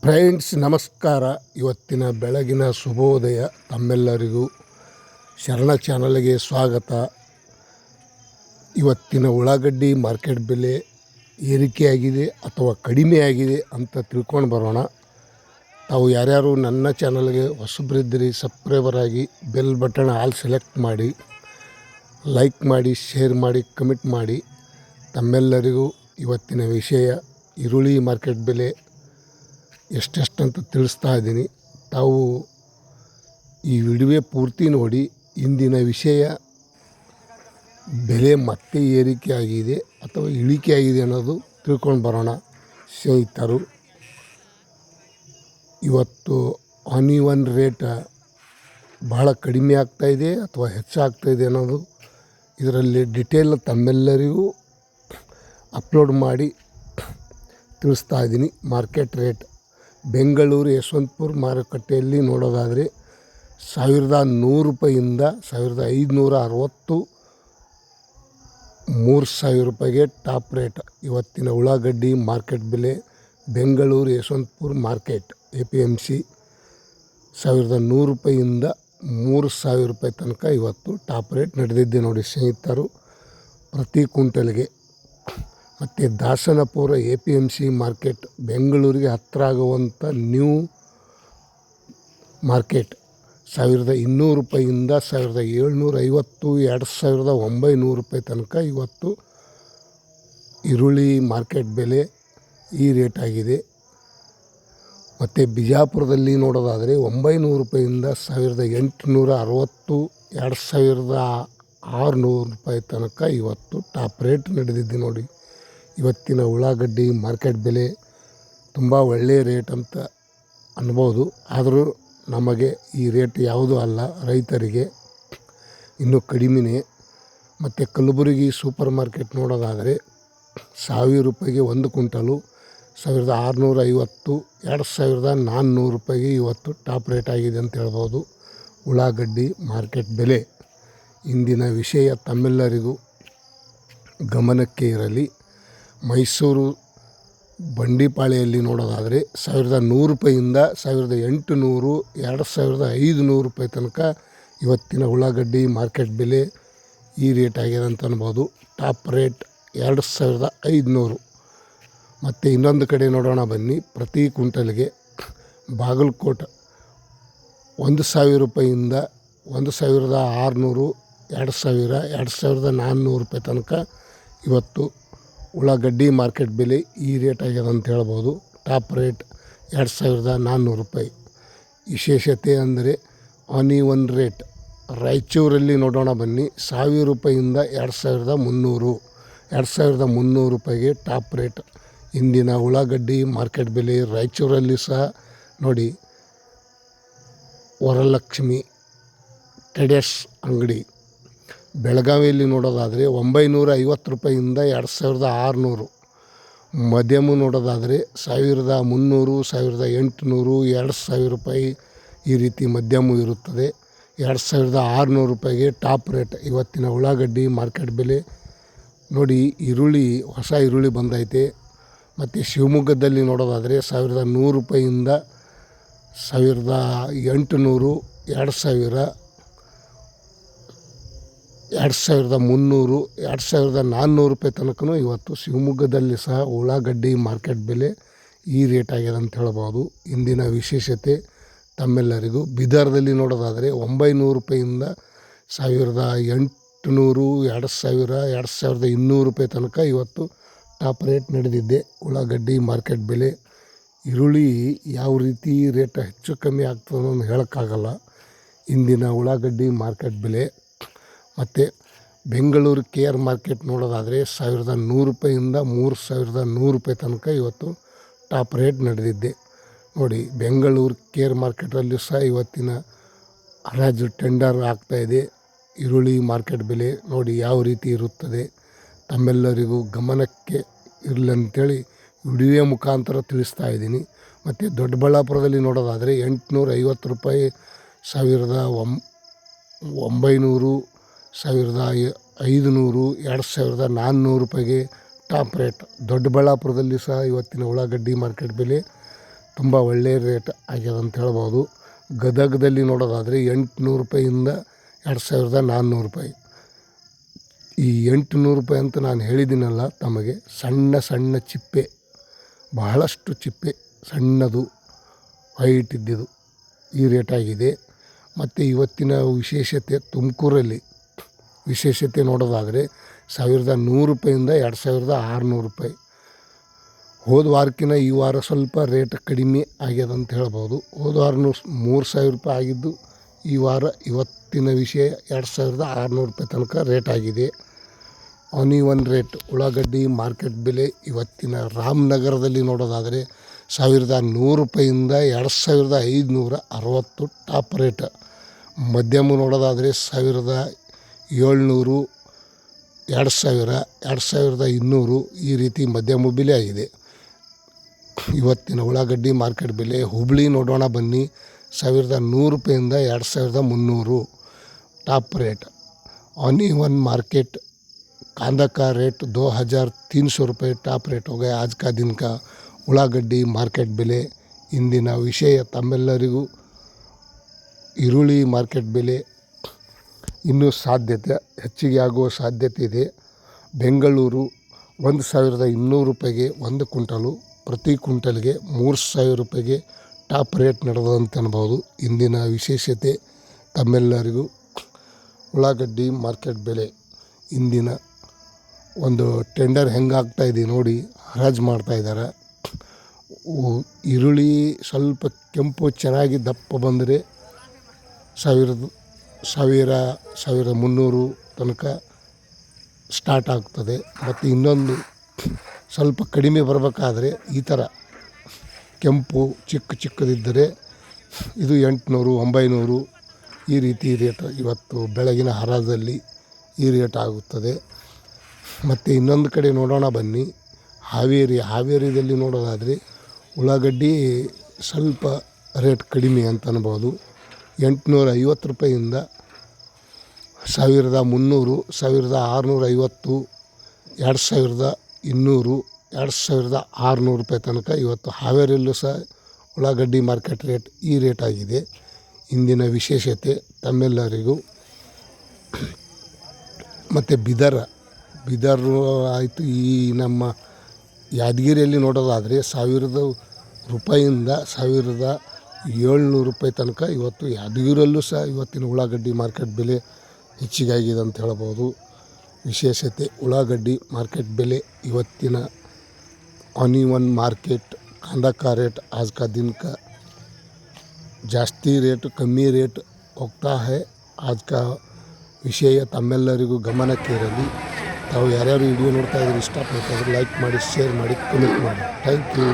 Friends ನಮಸ್ಕಾರ. ಇವತ್ತಿನ ಬೆಳಗಿನ ಶುಭೋದಯ. ತಮ್ಮೆಲ್ಲರಿಗೂ ಶರಣ ಚಾನಲ್ಗೆ ಸ್ವಾಗತ. ಇವತ್ತಿನ ಉಳ್ಳಾಗಡ್ಡಿ ಮಾರ್ಕೆಟ್ ಬೆಲೆ ಏರಿಕೆಯಾಗಿದೆ ಅಥವಾ ಕಡಿಮೆಯಾಗಿದೆ ಅಂತ ತಿಳ್ಕೊಂಡು ಬರೋಣ. ತಾವು ಯಾರ್ಯಾರು ನನ್ನ ಚಾನಲ್ಗೆ ಹೊಸಬ್ರಿದ್ದೀರಿ ಸಬ್ಸ್ಕ್ರೈಬರ್ ಆಗಿ ಬೆಲ್ ಬಟನ್ ಆಲ್ ಸೆಲೆಕ್ಟ್ ಮಾಡಿ, ಲೈಕ್ ಮಾಡಿ, ಶೇರ್ ಮಾಡಿ, ಕಮೆಂಟ್ ಮಾಡಿ. ತಮ್ಮೆಲ್ಲರಿಗೂ ಇವತ್ತಿನ ವಿಷಯ ಈರುಳ್ಳಿ ಮಾರ್ಕೆಟ್ ಬೆಲೆ ಎಷ್ಟೆಷ್ಟಂತ ತಿಳಿಸ್ತಾ ಇದ್ದೀನಿ. ತಾವು ಈ ವಿಡಿಯೋ ಪೂರ್ತಿ ನೋಡಿ. ಇಂದಿನ ವಿಷಯ ಬೆಲೆ ಮತ್ತೆ ಏರಿಕೆ ಆಗಿದೆ ಅಥವಾ ಇಳಿಕೆ ಆಗಿದೆ ಅನ್ನೋದು ತಿಳ್ಕೊಂಡು ಬರೋಣ. ಸ್ನೇಹಿತರು, ಇವತ್ತು ಆನಿಯನ್ ರೇಟ್ ಭಾಳ ಕಡಿಮೆ ಆಗ್ತಾಯಿದೆ ಅಥವಾ ಹೆಚ್ಚಾಗ್ತಾಯಿದೆ ಅನ್ನೋದು ಇದರಲ್ಲಿ ಡಿಟೇಲ್ ತಮ್ಮೆಲ್ಲರಿಗೂ ಅಪ್ಲೋಡ್ ಮಾಡಿ ತಿಳಿಸ್ತಾ ಇದ್ದೀನಿ. ಮಾರ್ಕೆಟ್ ರೇಟ್ ಬೆಂಗಳೂರು ಯಶವಂತಪುರ ಮಾರುಕಟ್ಟೆಯಲ್ಲಿ ನೋಡೋದಾದರೆ 1100 ರೂಪಾಯಿಂದ 1560, 3000 ರೂಪಾಯಿಗೆ ಟಾಪ್ ರೇಟ್. ಇವತ್ತಿನ ಉಳ್ಳಾಗಡ್ಡಿ ಮಾರ್ಕೆಟ್ ಬೆಲೆ ಬೆಂಗಳೂರು ಯಶವಂತಪುರ ಮಾರ್ಕೆಟ್ APMC 1100 ರೂಪಾಯಿಂದ 3000 ರೂಪಾಯಿ ತನಕ ಇವತ್ತು ಟಾಪ್ ರೇಟ್ ನಡೆದಿದ್ದೆ ನೋಡಿ ಸ್ನೇಹಿತರು, ಪ್ರತಿ ಕ್ವಿಂಟಲ್ಗೆ. ಮತ್ತು ದಾಸನಪುರ APMC ಮಾರ್ಕೆಟ್ ಬೆಂಗಳೂರಿಗೆ ಹತ್ತಿರ ಆಗುವಂಥ ನ್ಯೂ ಮಾರ್ಕೆಟ್ 1200 ರೂಪಾಯಿಂದ 1750, 2900 ರೂಪಾಯಿ ತನಕ ಇವತ್ತು ಈರುಳ್ಳಿ ಮಾರ್ಕೆಟ್ ಬೆಲೆ ಈ ರೇಟ್ ಆಗಿದೆ. ಮತ್ತು ಬಿಜಾಪುರದಲ್ಲಿ ನೋಡೋದಾದರೆ 900 ರೂಪಾಯಿಂದ 1860, 2600 ರೂಪಾಯಿ ತನಕ ಇವತ್ತು ಟಾಪ್ ರೇಟ್ ನಡೆದಿದೆ ನೋಡಿ. ಇವತ್ತಿನ ಉಳ್ಳಾಗಡ್ಡಿ ಮಾರ್ಕೆಟ್ ಬೆಲೆ ತುಂಬ ಒಳ್ಳೆಯ ರೇಟ್ ಅಂತ ಅನ್ಬೋದು. ಆದರೂ ನಮಗೆ ಈ ರೇಟ್ ಯಾವುದೂ ಅಲ್ಲ, ರೈತರಿಗೆ ಇನ್ನೂ ಕಡಿಮೆನೇ. ಮತ್ತು ಕಲಬುರಗಿ ಸೂಪರ್ ಮಾರ್ಕೆಟ್ ನೋಡೋದಾದರೆ 1000 ರೂಪಾಯಿಗೆ 1 ಕ್ವಿಂಟಲು, 1650, 2400 ರೂಪಾಯಿಗೆ ಇವತ್ತು ಟಾಪ್ ರೇಟ್ ಆಗಿದೆ ಅಂತ ಹೇಳ್ಬೋದು ಉಳ್ಳಾಗಡ್ಡಿ ಮಾರ್ಕೆಟ್ ಬೆಲೆ. ಇಂದಿನ ವಿಷಯ ತಮ್ಮೆಲ್ಲರಿಗೂ ಗಮನಕ್ಕೆ ಇರಲಿ. ಮೈಸೂರು ಬಂಡಿಪಾಳೆಯಲ್ಲಿ ನೋಡೋದಾದರೆ 1100 ರೂಪಾಯಿಂದ 1800, 2500 ರೂಪಾಯಿ ತನಕ ಇವತ್ತಿನ ಉಳ್ಳಾಗಡ್ಡಿ ಮಾರ್ಕೆಟ್ ಬೆಲೆ ಈ ರೇಟ್ ಆಗಿದೆ ಅಂತ ಅನ್ಬೋದು. Top rate 2500. ಮತ್ತು ಇನ್ನೊಂದು ಕಡೆ ನೋಡೋಣ ಬನ್ನಿ. ಪ್ರತಿ ಕ್ವಿಂಟಲ್ಗೆ ಬಾಗಲಕೋಟೆ 1000 ರೂಪಾಯಿಂದ 1600, 2000, 2400 ರೂಪಾಯಿ ತನಕ ಇವತ್ತು ಉಳ್ಳಾಗಡ್ಡಿ ಮಾರ್ಕೆಟ್ ಬೆಲೆ ಈ ರೇಟ್ ಆಗ್ಯದ ಅಂತ ಹೇಳ್ಬೋದು. ಟಾಪ್ ರೇಟ್ 2400 ರೂಪಾಯಿ. ವಿಶೇಷತೆ ಅಂದರೆ ಆನಿಯನ್ ರೇಟ್ ರಾಯಚೂರಲ್ಲಿ ನೋಡೋಣ ಬನ್ನಿ. 1000 ರೂಪಾಯಿಂದ 2300, 2300 ರೂಪಾಯಿಗೆ ಟಾಪ್ ರೇಟ್. ಇಂದಿನ ಉಳ್ಳಾಗಡ್ಡಿ ಮಾರ್ಕೆಟ್ ಬೆಲೆ ರಾಯಚೂರಲ್ಲಿ ಸಹ ನೋಡಿ. ವರಲಕ್ಷ್ಮಿ ಟ್ರೇಡರ್ಸ್ ಅಂಗಡಿ ಬೆಳಗಾವಿಯಲ್ಲಿ ನೋಡೋದಾದರೆ 950 ರೂಪಾಯಿಂದ 2600. ಮಧ್ಯಮ ನೋಡೋದಾದರೆ 1300, 1800, 2000 ರೂಪಾಯಿ ಈ ರೀತಿ ಮಧ್ಯಮ ಇರುತ್ತದೆ. 2600 ರೂಪಾಯಿಗೆ ಟಾಪ್ ರೇಟ್ ಇವತ್ತಿನ ಉಳ್ಳಾಗಡ್ಡಿ ಮಾರ್ಕೆಟ್ ಬೆಲೆ ನೋಡಿ. ಈರುಳ್ಳಿ ಹೊಸ ಈರುಳ್ಳಿ ಬಂದೈತೆ. ಮತ್ತು ಶಿವಮೊಗ್ಗದಲ್ಲಿ ನೋಡೋದಾದರೆ 1100 ರೂಪಾಯಿಂದ 1800, 2000, 2300, 2400 ರೂಪಾಯಿ ತನಕ ಇವತ್ತು ಶಿವಮೊಗ್ಗದಲ್ಲಿ ಸಹ ಉಳ್ಳಾಗಡ್ಡಿ ಮಾರ್ಕೆಟ್ ಬೆಲೆ ಈ ರೇಟ್ ಆಗ್ಯದ ಅಂತ ಹೇಳ್ಬೋದು. ಇಂದಿನ ವಿಶೇಷತೆ ತಮ್ಮೆಲ್ಲರಿಗೂ ಬೀದರ್ದಲ್ಲಿ ನೋಡೋದಾದರೆ 900 ರೂಪಾಯಿಂದ 1800, 2000, 2200 ರೂಪಾಯಿ ತನಕ ಇವತ್ತು ಟಾಪ್ ರೇಟ್ ನಡೆದಿದ್ದೆ ಉಳ್ಳಾಗಡ್ಡಿ ಮಾರ್ಕೆಟ್ ಬೆಲೆ. ಈರುಳ್ಳಿ ಯಾವ ರೀತಿ ರೇಟ್ ಹೆಚ್ಚು ಕಮ್ಮಿ ಆಗ್ತದೆ ಅನ್ನೋದು ಹೇಳೋಕ್ಕಾಗಲ್ಲ ಇಂದಿನ ಉಳ್ಳಾಗಡ್ಡಿ ಮಾರ್ಕೆಟ್ ಬೆಲೆ. ಮತ್ತು ಬೆಂಗಳೂರು KR ಮಾರ್ಕೆಟ್ ನೋಡೋದಾದರೆ 1100 ರೂಪಾಯಿಂದ 3100 ರೂಪಾಯಿ ತನಕ ಇವತ್ತು ಟಾಪ್ ರೇಟ್ ನಡೆದಿದ್ದೆ ನೋಡಿ. ಬೆಂಗಳೂರು KR ಮಾರ್ಕೆಟಲ್ಲಿ ಸಹ ಇವತ್ತಿನ ಹರಾಜು ಟೆಂಡರ್ ಆಗ್ತಾಯಿದೆ. ಈರುಳ್ಳಿ ಮಾರ್ಕೆಟ್ ಬೆಲೆ ನೋಡಿ ಯಾವ ರೀತಿ ಇರುತ್ತದೆ. ತಮ್ಮೆಲ್ಲರಿಗೂ ಗಮನಕ್ಕೆ ಇರಲಿ ಅಂಥೇಳಿ ವಿಡಿಯೋ ಮುಖಾಂತರ ತಿಳಿಸ್ತಾ ಇದ್ದೀನಿ. ಮತ್ತು ದೊಡ್ಡಬಳ್ಳಾಪುರದಲ್ಲಿ ನೋಡೋದಾದರೆ 850 ರೂಪಾಯಿ, 1900, 1500, 2400 ರೂಪಾಯಿಗೆ ಟಾಪ್ ರೇಟ್. ದೊಡ್ಡಬಳ್ಳಾಪುರದಲ್ಲಿ ಸಹ ಇವತ್ತಿನ ಉಳ್ಳಾಗಡ್ಡಿ ಮಾರ್ಕೆಟ್ ಬೆಲೆ ತುಂಬ ಒಳ್ಳೆಯ ರೇಟ್ ಆಗ್ಯದ ಅಂತ ಹೇಳ್ಬೋದು. ಗದಗದಲ್ಲಿ ನೋಡೋದಾದರೆ 800 ರೂಪಾಯಿಂದ 2400 ರೂಪಾಯಿ. ಈ 800 ರೂಪಾಯಿ ಅಂತ ನಾನು ಹೇಳಿದ್ದೀನಲ್ಲ ತಮಗೆ, ಸಣ್ಣ ಸಣ್ಣ ಚಿಪ್ಪೆ, ಬಹಳಷ್ಟು ಚಿಪ್ಪೆ ಸಣ್ಣದು ವೈಟ್ ಇದ್ದಿದ್ದು ಈ ರೇಟ್ ಆಗಿದೆ. ಮತ್ತು ಇವತ್ತಿನ ವಿಶೇಷತೆ ತುಮಕೂರಲ್ಲಿ ವಿಶೇಷತೆ ನೋಡೋದಾದರೆ 1100 ರೂಪಾಯಿಂದ 2600 ರೂಪಾಯಿ. ಹೋದ ವಾರಕ್ಕಿಂತ ಈ ವಾರ ಸ್ವಲ್ಪ ರೇಟ್ ಕಡಿಮೆ ಆಗ್ಯದ ಅಂತ ಹೇಳ್ಬೋದು. ಹೋದ ವಾರನೂ 3000 ರೂಪಾಯಿ ಆಗಿದ್ದು ಈ ವಾರ ಇವತ್ತಿನ ವಿಷಯ 2600 ರೂಪಾಯಿ ತನಕ ರೇಟ್ ಆಗಿದೆ. ಆನಿವನ್ ರೇಟ್ ಉಳ್ಳಾಗಡ್ಡಿ ಮಾರ್ಕೆಟ್ ಬೆಲೆ ಇವತ್ತಿನ ರಾಮನಗರದಲ್ಲಿ ನೋಡೋದಾದರೆ 1100 ರೂಪಾಯಿಂದ 2560 ಟಾಪ್ ರೇಟ್. ಮಧ್ಯಮ ನೋಡೋದಾದರೆ 1700, 2000, 2200 ಈ ರೀತಿ ಮಧ್ಯಮ ಬೆಲೆ ಆಗಿದೆ ಇವತ್ತಿನ ಉಳ್ಳಾಗಡ್ಡಿ ಮಾರ್ಕೆಟ್ ಬೆಲೆ. ಹುಬ್ಳಿ ನೋಡೋಣ ಬನ್ನಿ, 1100 ರೂಪಾಯಿಂದ 2300 ಟಾಪ್ ರೇಟ್. ऑनिवन मार्केट कांदा का रेट 2300 रुपये टॉप रेट हो गया आज का दिन का ಉಳ್ಳಾಗಡ್ಡಿ ಮಾರ್ಕೆಟ್ ಬೆಲೆ. ಇಂದಿನ ವಿಷಯ ತಮ್ಮೆಲ್ಲರಿಗೂ ಈರುಳ್ಳಿ ಮಾರ್ಕೆಟ್ ಬೆಲೆ ಇನ್ನೂ ಹೆಚ್ಚಿಗೆ ಆಗುವ ಸಾಧ್ಯತೆ ಇದೆ. ಬೆಂಗಳೂರು 1200 ರೂಪಾಯಿಗೆ 1 ಕ್ವಿಂಟಲು, ಪ್ರತಿ ಕ್ವಿಂಟಲ್ಗೆ 3000 ರೂಪಾಯಿಗೆ ಟಾಪ್ ರೇಟ್ ನಡೆದಂತ ಅನ್ಬೋದು. ಇಂದಿನ ವಿಶೇಷತೆ ತಮ್ಮೆಲ್ಲರಿಗೂ ಉಳ್ಳಾಗಡ್ಡಿ ಮಾರ್ಕೆಟ್ ಬೆಲೆ. ಇಂದಿನ ಒಂದು ಟೆಂಡರ್ ಹೆಂಗಾಗ್ತಾಯಿದೆ ನೋಡಿ, ಹರಾಜು ಮಾಡ್ತಾಯಿದ್ದಾರೆ. ಈರುಳ್ಳಿ ಸ್ವಲ್ಪ ಕೆಂಪು ಚೆನ್ನಾಗಿ ದಪ್ಪ ಬಂದರೆ 1300 ತನಕ ಸ್ಟಾರ್ಟ್ ಆಗ್ತದೆ. ಮತ್ತು ಇನ್ನೊಂದು ಸ್ವಲ್ಪ ಕಡಿಮೆ ಬರಬೇಕಾದ್ರೆ ಈ ಥರ ಕೆಂಪು ಚಿಕ್ಕದಿದ್ದರೆ ಇದು 800, 900 ಈ ರೀತಿ ರೇಟ್ ಇವತ್ತು ಬೆಳಗಿನ ಹರಾಜಲ್ಲಿ ಈ ರೇಟ್ ಆಗುತ್ತದೆ. ಮತ್ತು ಇನ್ನೊಂದು ಕಡೆ ನೋಡೋಣ ಬನ್ನಿ, ಹಾವೇರಿಯಲ್ಲಿ ನೋಡೋದಾದರೆ ಉಳ್ಳಾಗಡ್ಡಿ ಸ್ವಲ್ಪ ರೇಟ್ ಕಡಿಮೆ ಅಂತ ಅನ್ಬೋದು. 850 ರೂಪಾಯಿಂದ 1300, 1650, 2200, 2600 ರೂಪಾಯಿ ತನಕ ಇವತ್ತು ಹಾವೇರಿಯಲ್ಲೂ ಸಹ ಉಳ್ಳಾಗಡ್ಡಿ ಮಾರ್ಕೆಟ್ ರೇಟ್ ಈ ರೇಟ್ ಆಗಿದೆ. ಇಂದಿನ ವಿಶೇಷತೆ ತಮ್ಮೆಲ್ಲರಿಗೂ. ಮತ್ತು ಬಿದರ್ ಆಯಿತು. ಈ ನಮ್ಮ ಯಾದಗಿರಿಯಲ್ಲಿ ನೋಡೋದಾದರೆ 1000 ರೂಪಾಯಿಂದ 1700 ರೂಪಾಯಿ ತನಕ ಇವತ್ತು ಯಾದಗಿರಿಯಲ್ಲೂ ಸಹ ಇವತ್ತಿನ ಉಳ್ಳಾಗಡ್ಡಿ ಮಾರ್ಕೆಟ್ ಬೆಲೆ ಹೆಚ್ಚಿಗಾಗಿದೆ ಅಂತ ಹೇಳ್ಬೋದು. ವಿಶೇಷತೆ ಉಳ್ಳಾಗಡ್ಡಿ ಮಾರ್ಕೆಟ್ ಬೆಲೆ ಇವತ್ತಿನ ऑनिवन मार्केट कांदा का रेट आज का दिन का ಜಾಸ್ತಿ ರೇಟ್ ಕಮ್ಮಿ ರೇಟ್ ಹೋಗ್ತಾ है. आज का ವಿಷಯ ತಮ್ಮೆಲ್ಲರಿಗೂ ಗಮನಕ್ಕೆ ಇರಲಿ. ತಾವು ಯಾರ್ಯಾರು ವಿಡಿಯೋ ನೋಡ್ತಾ ಇದ್ರೆ ಇಷ್ಟಪಡ್ತಾಯಿದ್ರೆ ಲೈಕ್ ಮಾಡಿ, ಶೇರ್ ಮಾಡಿ, ಕಮೆಂಟ್ ಮಾಡಿ. Thank you.